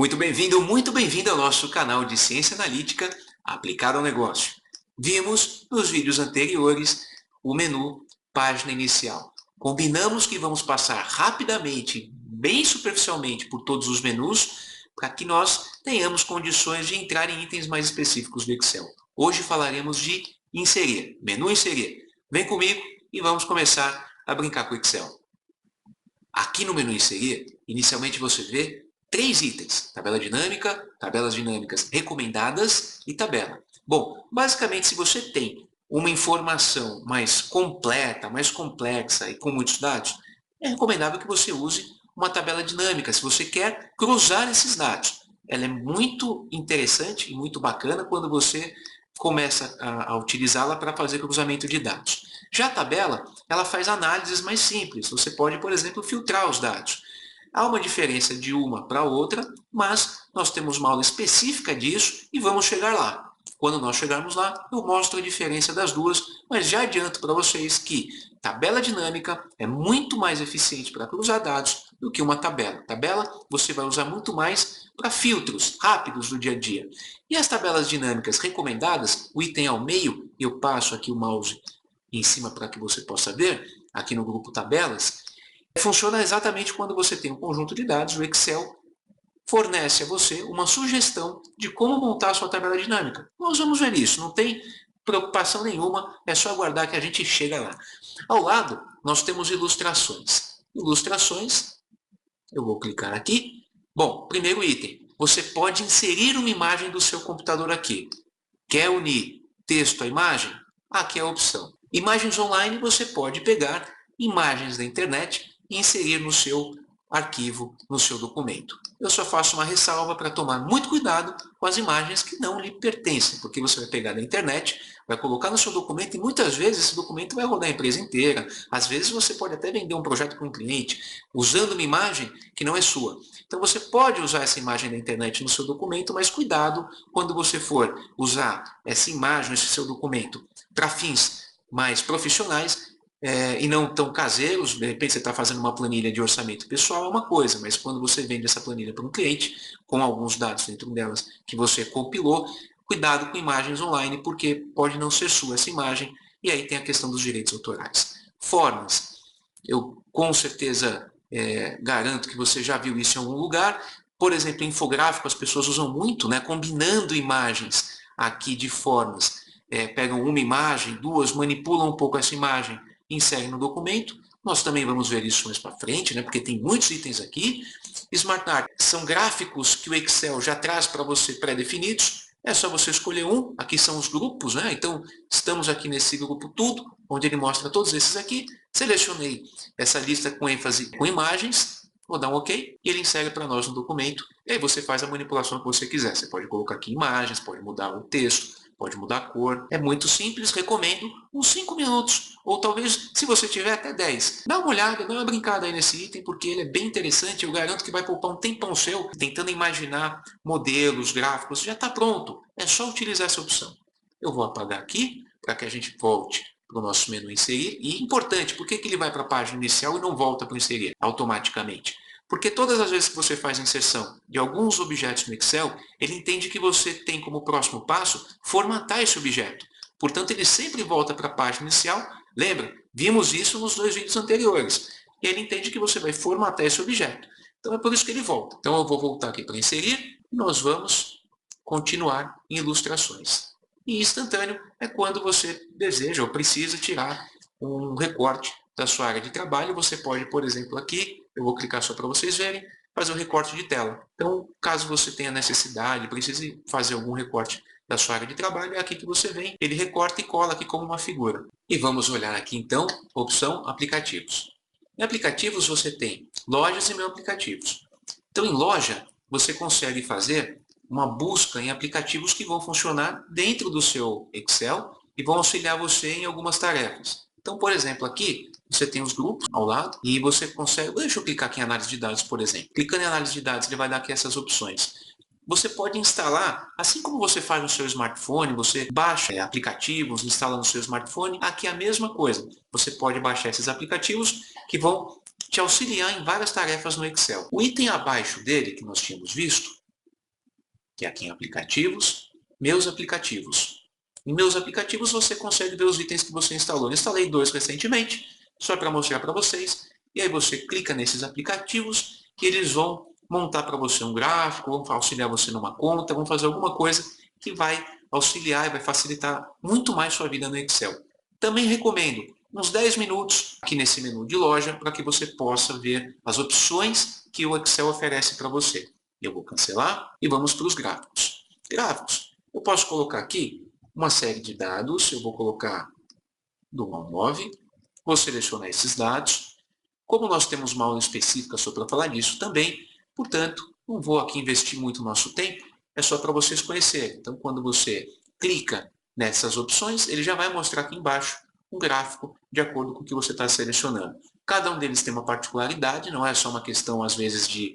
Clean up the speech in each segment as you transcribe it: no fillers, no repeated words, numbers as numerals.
Muito bem-vindo ao nosso canal de Ciência Analítica aplicado ao negócio. Vimos nos vídeos anteriores o menu Página Inicial. Combinamos que vamos passar rapidamente, bem superficialmente, por todos os menus para que nós tenhamos condições de entrar em itens mais específicos do Excel. Hoje falaremos de Inserir, menu Inserir. Vem comigo e vamos começar a brincar com o Excel. Aqui no menu Inserir, inicialmente você vê 3 itens, tabela dinâmica, tabelas dinâmicas recomendadas e tabela. Bom, basicamente, se você tem uma informação mais completa, mais complexa e com muitos dados, é recomendável que você use uma tabela dinâmica, se você quer cruzar esses dados. Ela é muito interessante e muito bacana quando você começa a utilizá-la para fazer cruzamento de dados. Já a tabela, ela faz análises mais simples. Você pode, por exemplo, filtrar os dados. Há uma diferença de uma para outra, mas nós temos uma aula específica disso e vamos chegar lá. Quando nós chegarmos lá, eu mostro a diferença das duas, mas já adianto para vocês que tabela dinâmica é muito mais eficiente para cruzar dados do que uma tabela. Tabela você vai usar muito mais para filtros rápidos do dia a dia. E as tabelas dinâmicas recomendadas, o item ao meio, eu passo aqui o mouse em cima para que você possa ver, aqui no grupo tabelas, funciona exatamente quando você tem um conjunto de dados, o Excel fornece a você uma sugestão de como montar a sua tabela dinâmica. Nós vamos ver isso, não tem preocupação nenhuma, é só aguardar que a gente chega lá. Ao lado, nós temos ilustrações. Ilustrações, eu vou clicar aqui. Bom, primeiro item, você pode inserir uma imagem do seu computador aqui. Quer unir texto à imagem? Aqui é a opção. Imagens online, você pode pegar imagens da internet e inserir no seu arquivo, no seu documento. Eu só faço uma ressalva para tomar muito cuidado com as imagens que não lhe pertencem, porque você vai pegar da internet, vai colocar no seu documento e muitas vezes esse documento vai rodar a empresa inteira. Às vezes você pode até vender um projeto para um cliente usando uma imagem que não é sua. Então você pode usar essa imagem da internet no seu documento, mas cuidado quando você for usar essa imagem, esse seu documento, para fins mais profissionais, e não tão caseiros. De repente você está fazendo uma planilha de orçamento pessoal, é uma coisa, mas quando você vende essa planilha para um cliente, com alguns dados dentro delas que você compilou, cuidado com imagens online, porque pode não ser sua essa imagem, e aí tem a questão dos direitos autorais. Formas, eu com certeza garanto que você já viu isso em algum lugar. Por exemplo, infográfico, as pessoas usam muito, né, combinando imagens aqui de formas. Pegam uma imagem, duas, manipulam um pouco essa imagem, insegue no documento. Nós também vamos ver isso mais para frente, né? Porque tem muitos itens aqui. Smart Art são gráficos que o Excel já traz para você pré-definidos. É só você escolher um. Aqui são os grupos, né? Então, estamos aqui nesse grupo tudo, onde ele mostra todos esses aqui. Selecionei essa lista com ênfase com imagens. Vou dar um OK e ele insere para nós no documento. E aí você faz a manipulação que você quiser. Você pode colocar aqui imagens, pode mudar o texto, pode mudar a cor. É muito simples, recomendo uns 5 minutos, ou talvez, se você tiver, até 10. Dá uma olhada, dá uma brincada aí nesse item, porque ele é bem interessante. Eu garanto que vai poupar um tempão seu tentando imaginar modelos, gráficos. Já está pronto, é só utilizar essa opção. Eu vou apagar aqui, para que a gente volte para o nosso menu Inserir. E importante, por que ele vai para a página inicial e não volta para o Inserir automaticamente? Porque todas as vezes que você faz a inserção de alguns objetos no Excel, ele entende que você tem como próximo passo formatar esse objeto. Portanto, ele sempre volta para a página inicial. Lembra? Vimos isso nos 2 vídeos anteriores. E ele entende que você vai formatar esse objeto. Então, é por isso que ele volta. Então, eu vou voltar aqui para inserir e nós vamos continuar em ilustrações. E instantâneo é quando você deseja ou precisa tirar um recorte da sua área de trabalho. Você pode, por exemplo, aqui, eu vou clicar só para vocês verem, fazer um recorte de tela. Então, caso você tenha necessidade, precise fazer algum recorte da sua área de trabalho, é aqui que você vem, ele recorta e cola aqui como uma figura. E vamos olhar aqui então, opção aplicativos. Em aplicativos você tem lojas e meu aplicativos. Então, em loja, você consegue fazer uma busca em aplicativos que vão funcionar dentro do seu Excel e vão auxiliar você em algumas tarefas. Então, por exemplo, aqui você tem os grupos ao lado e você consegue... Deixa eu clicar aqui em análise de dados, por exemplo. Clicando em análise de dados, ele vai dar aqui essas opções. Você pode instalar, assim como você faz no seu smartphone, você baixa aplicativos, instala no seu smartphone, aqui é a mesma coisa. Você pode baixar esses aplicativos que vão te auxiliar em várias tarefas no Excel. O item abaixo dele, que nós tínhamos visto, que é aqui em aplicativos, meus aplicativos. Em meus aplicativos você consegue ver os itens que você instalou. Eu instalei 2 recentemente, só para mostrar para vocês. E aí você clica nesses aplicativos que eles vão montar para você um gráfico, vão auxiliar você numa conta, vão fazer alguma coisa que vai auxiliar e vai facilitar muito mais sua vida no Excel. Também recomendo uns 10 minutos aqui nesse menu de loja para que você possa ver as opções que o Excel oferece para você. Eu vou cancelar e vamos para os gráficos. Gráficos. Eu posso colocar aqui uma série de dados. Eu vou colocar do 1 ao 9. Vou selecionar esses dados. Como nós temos uma aula específica só para falar disso também, portanto, não vou aqui investir muito nosso tempo, é só para vocês conhecerem. Então, quando você clica nessas opções, ele já vai mostrar aqui embaixo um gráfico de acordo com o que você está selecionando. Cada um deles tem uma particularidade, não é só uma questão, às vezes, de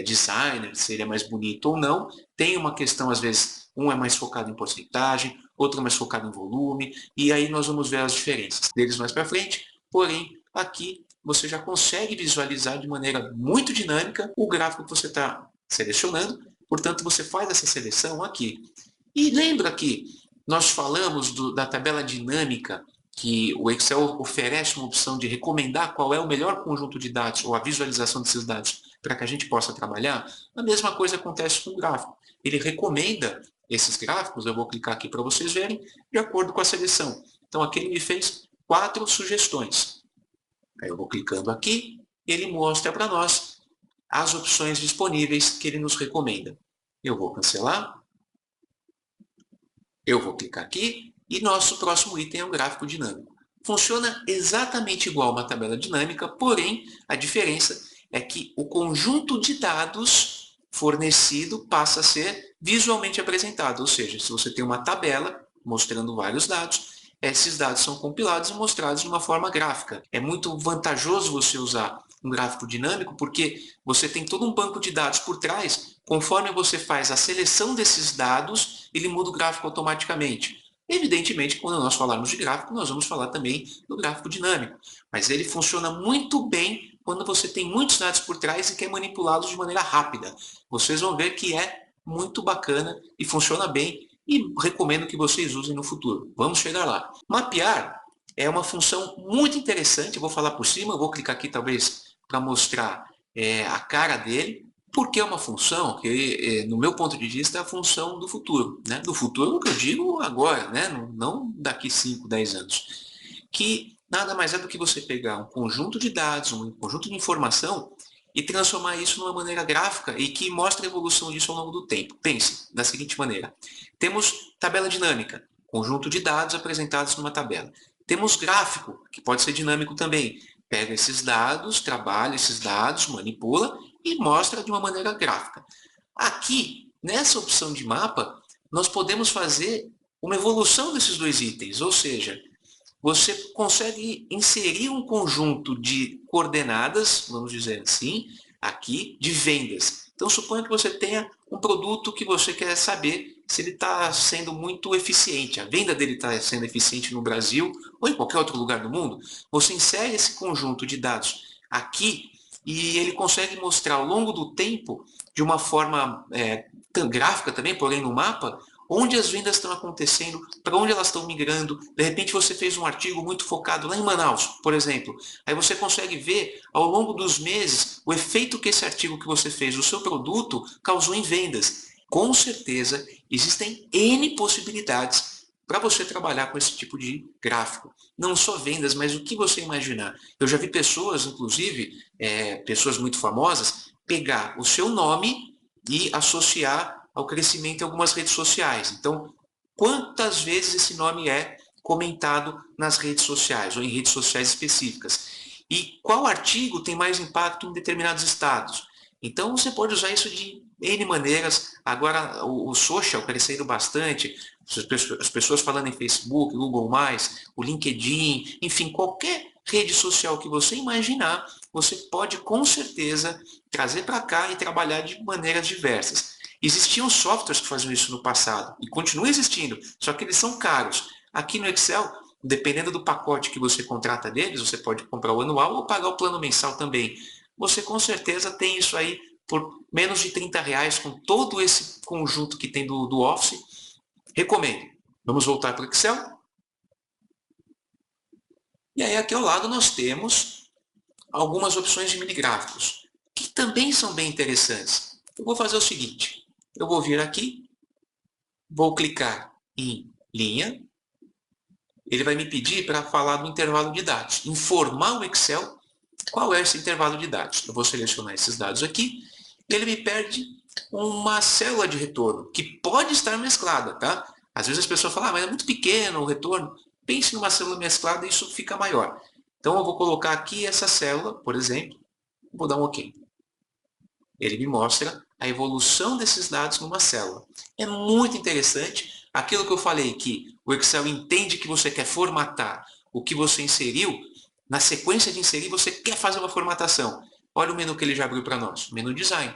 design, se ele é mais bonito ou não. Tem uma questão, às vezes, um é mais focado em porcentagem, outro é mais focado em volume, e aí nós vamos ver as diferenças deles mais para frente. Porém, aqui você já consegue visualizar de maneira muito dinâmica o gráfico que você está selecionando. Portanto, você faz essa seleção aqui. E lembra que nós falamos da tabela dinâmica, que o Excel oferece uma opção de recomendar qual é o melhor conjunto de dados ou a visualização desses dados para que a gente possa trabalhar? A mesma coisa acontece com o gráfico. Ele recomenda esses gráficos, eu vou clicar aqui para vocês verem, de acordo com a seleção. Então, aqui ele me fez 4 sugestões. Aí eu vou clicando aqui e ele mostra para nós as opções disponíveis que ele nos recomenda. Eu vou cancelar. Eu vou clicar aqui e nosso próximo item é um gráfico dinâmico. Funciona exatamente igual a uma tabela dinâmica, porém, a diferença é que o conjunto de dados fornecido passa a ser visualmente apresentado. Ou seja, se você tem uma tabela mostrando vários dados, esses dados são compilados e mostrados de uma forma gráfica. É muito vantajoso você usar um gráfico dinâmico porque você tem todo um banco de dados por trás. Conforme você faz a seleção desses dados, ele muda o gráfico automaticamente. Evidentemente, quando nós falarmos de gráfico, nós vamos falar também do gráfico dinâmico. Mas ele funciona muito bem quando você tem muitos dados por trás e quer manipulá-los de maneira rápida. Vocês vão ver que é muito bacana e funciona bem e recomendo que vocês usem no futuro. Vamos chegar lá. Mapear é uma função muito interessante. Eu vou falar por cima, eu vou clicar aqui talvez para mostrar a cara dele. Porque é uma função que, no meu ponto de vista, é a função do futuro. Né? Do futuro que eu digo agora, né? Não daqui 5, 10 anos. Que nada mais é do que você pegar um conjunto de dados, um conjunto de informação e transformar isso numa maneira gráfica e que mostre a evolução disso ao longo do tempo. Pense da seguinte maneira. Temos tabela dinâmica, conjunto de dados apresentados numa tabela. Temos gráfico, que pode ser dinâmico também. Pega esses dados, trabalha esses dados, manipula e mostra de uma maneira gráfica. Aqui, nessa opção de mapa, nós podemos fazer uma evolução desses dois itens, ou seja, você consegue inserir um conjunto de coordenadas, vamos dizer assim, aqui, de vendas. Então, suponha que você tenha um produto que você quer saber se ele está sendo muito eficiente, a venda dele está sendo eficiente no Brasil ou em qualquer outro lugar do mundo. Você insere esse conjunto de dados aqui e ele consegue mostrar ao longo do tempo, de uma forma gráfica também, porém no mapa, onde as vendas estão acontecendo, para onde elas estão migrando. De repente você fez um artigo muito focado lá em Manaus, por exemplo. Aí você consegue ver ao longo dos meses o efeito que esse artigo que você fez, o seu produto, causou em vendas. Com certeza existem N possibilidades para você trabalhar com esse tipo de gráfico. Não só vendas, mas o que você imaginar. Eu já vi pessoas, inclusive, pessoas muito famosas, pegar o seu nome e associar ao crescimento em algumas redes sociais. Então, quantas vezes esse nome é comentado nas redes sociais ou em redes sociais específicas? E qual artigo tem mais impacto em determinados estados? Então, você pode usar isso de N maneiras. Agora, o social crescendo bastante, as pessoas falando em Facebook, Google+, o LinkedIn, enfim, qualquer rede social que você imaginar, você pode, com certeza, trazer para cá e trabalhar de maneiras diversas. Existiam softwares que faziam isso no passado e continuam existindo, só que eles são caros. Aqui no Excel, dependendo do pacote que você contrata deles, você pode comprar o anual ou pagar o plano mensal também. Você com certeza tem isso aí por menos de R$ 30 com todo esse conjunto que tem do Office. Recomendo. Vamos voltar para o Excel. E aí aqui ao lado nós temos algumas opções de mini gráficos, que também são bem interessantes. Eu vou fazer o seguinte, eu vou vir aqui, vou clicar em linha, ele vai me pedir para falar do intervalo de dados, informar o Excel qual é esse intervalo de dados. Eu vou selecionar esses dados aqui, e ele me pede uma célula de retorno, que pode estar mesclada, tá? Às vezes as pessoas falam, mas é muito pequeno o retorno. Pense em uma célula mesclada e isso fica maior. Então, eu vou colocar aqui essa célula, por exemplo, vou dar um OK. Ele me mostra a evolução desses dados numa célula. É muito interessante. Aquilo que eu falei, que o Excel entende que você quer formatar o que você inseriu, na sequência de inserir, você quer fazer uma formatação. Olha o menu que ele já abriu para nós, o menu Design.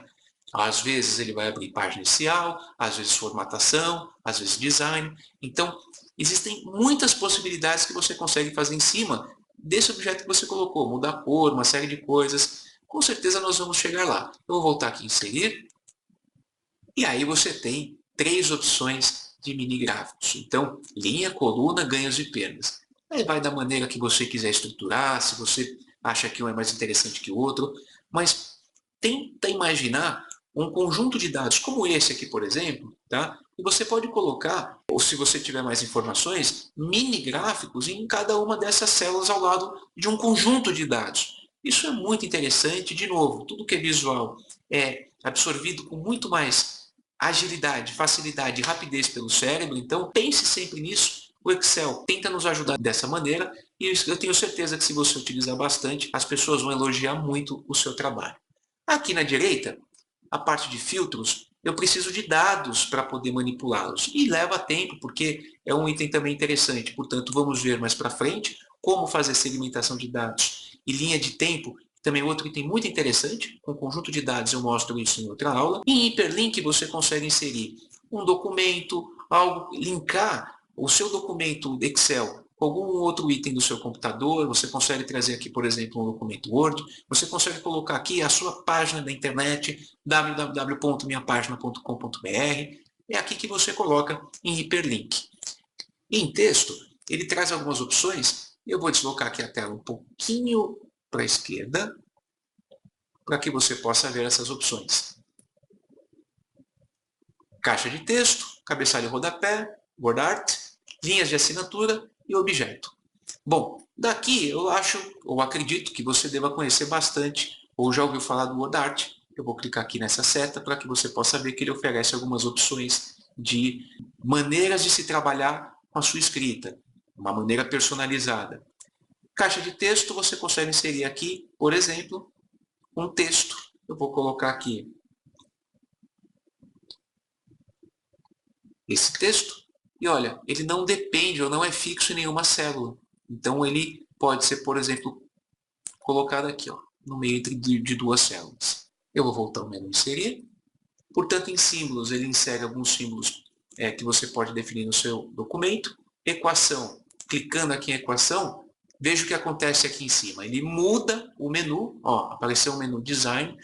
Às vezes ele vai abrir página inicial, às vezes formatação, às vezes design. Então, existem muitas possibilidades que você consegue fazer em cima desse objeto que você colocou. Mudar a cor, uma série de coisas. Com certeza nós vamos chegar lá. Eu vou voltar aqui em inserir. E aí você tem 3 opções de mini gráficos. Então, linha, coluna, ganhos e perdas. Aí vai da maneira que você quiser estruturar, se você acha que um é mais interessante que o outro. Mas tenta imaginar um conjunto de dados como esse aqui, por exemplo, tá? E você pode colocar, ou se você tiver mais informações, mini gráficos em cada uma dessas células ao lado de um conjunto de dados. Isso é muito interessante. De novo, tudo que é visual é absorvido com muito mais agilidade, facilidade e rapidez pelo cérebro. Então, pense sempre nisso. O Excel tenta nos ajudar dessa maneira e eu tenho certeza que se você utilizar bastante, as pessoas vão elogiar muito o seu trabalho. Aqui na direita, a parte de filtros, eu preciso de dados para poder manipulá-los. E leva tempo, porque é um item também interessante. Portanto, vamos ver mais para frente como fazer segmentação de dados e linha de tempo. Também outro item muito interessante. Com conjunto de dados eu mostro isso em outra aula. Em hiperlink você consegue inserir um documento, algo, linkar o seu documento Excel com algum outro item do seu computador. Você consegue trazer aqui, por exemplo, um documento Word. Você consegue colocar aqui a sua página da internet, www.minhapagina.com.br. É aqui que você coloca em hiperlink. E em texto, ele traz algumas opções. Eu vou deslocar aqui a tela um pouquinho para a esquerda, para que você possa ver essas opções. Caixa de texto, cabeçalho e rodapé, Word Art, linhas de assinatura e objeto. Bom, daqui eu acho, ou acredito que você deva conhecer bastante, ou já ouviu falar do Word Art. Eu vou clicar aqui nessa seta para que você possa ver que ele oferece algumas opções de maneiras de se trabalhar com a sua escrita, uma maneira personalizada. Caixa de texto, você consegue inserir aqui, por exemplo, um texto. Eu vou colocar aqui esse texto e olha, ele não depende ou não é fixo em nenhuma célula. Então, ele pode ser, por exemplo, colocado aqui, ó, no meio de 2 células. Eu vou voltar ao menu inserir. Portanto, em símbolos, ele insere alguns símbolos que você pode definir no seu documento. Equação, clicando aqui em equação, veja o que acontece aqui em cima. Ele muda o menu, ó, apareceu o menu Design,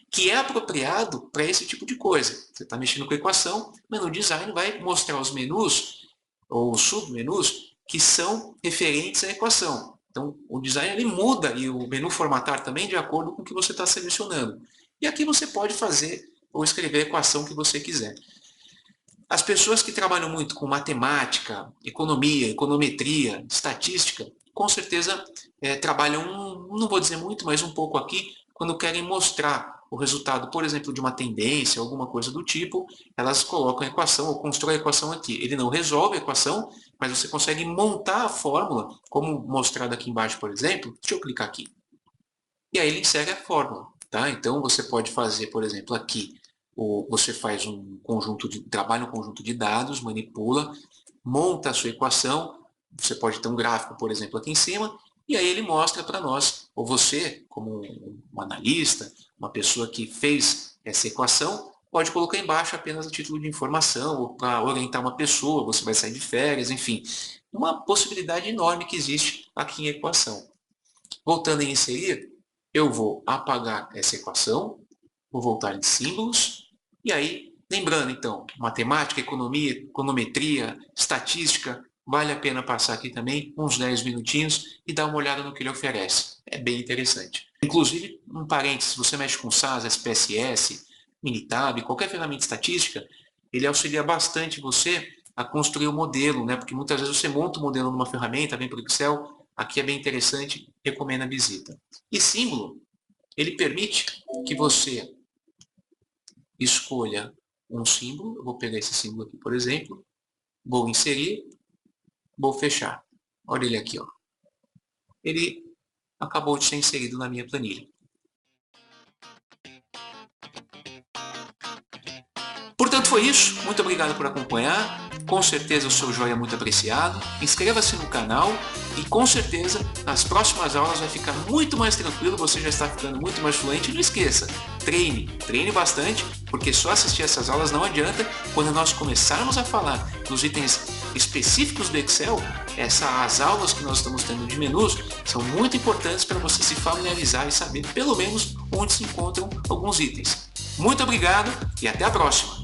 que é apropriado para esse tipo de coisa. Você está mexendo com equação, o menu Design vai mostrar os menus ou submenus que são referentes à equação. Então, o design ele muda e o menu formatar também de acordo com o que você está selecionando. E aqui você pode fazer ou escrever a equação que você quiser. As pessoas que trabalham muito com matemática, economia, econometria, estatística, com certeza trabalham, não vou dizer muito, mas um pouco aqui, quando querem mostrar o resultado, por exemplo, de uma tendência, alguma coisa do tipo, elas colocam a equação ou constroem a equação aqui. Ele não resolve a equação, mas você consegue montar a fórmula, como mostrado aqui embaixo, por exemplo. Deixa eu clicar aqui. E aí ele insere a fórmula. Tá? Então, você pode fazer, por exemplo, aqui, você faz trabalha um conjunto de dados, manipula, monta a sua equação. Você pode ter um gráfico, por exemplo, aqui em cima, e aí ele mostra para nós, ou você, como um analista, uma pessoa que fez essa equação, pode colocar embaixo apenas a título de informação, ou para orientar uma pessoa, você vai sair de férias, enfim. Uma possibilidade enorme que existe aqui em equação. Voltando a inserir, eu vou apagar essa equação, Vou voltar em símbolos. E aí, lembrando então, matemática, economia, econometria, estatística, vale a pena passar aqui também uns 10 minutinhos e dar uma olhada no que ele oferece. É bem interessante. Inclusive, um parênteses, se você mexe com SAS, SPSS, Minitab, qualquer ferramenta estatística, ele auxilia bastante você a construir o modelo, né? Porque muitas vezes você monta o modelo numa ferramenta, vem para o Excel, aqui é bem interessante, recomendo a visita. E símbolo, ele permite que você escolha um símbolo, eu vou pegar esse símbolo aqui, por exemplo, vou inserir, vou fechar. Olha ele aqui, ó. Ele acabou de ser inserido na minha planilha. Portanto, foi isso. Muito obrigado por acompanhar. Com certeza o seu joinha é muito apreciado. Inscreva-se no canal e com certeza nas próximas aulas vai ficar muito mais tranquilo. Você já está ficando muito mais fluente. E não esqueça, treine bastante, porque só assistir essas aulas não adianta. Quando nós começarmos a falar dos itens específicos do Excel, as aulas que nós estamos tendo de menus são muito importantes para você se familiarizar e saber pelo menos onde se encontram alguns itens. Muito obrigado e até a próxima!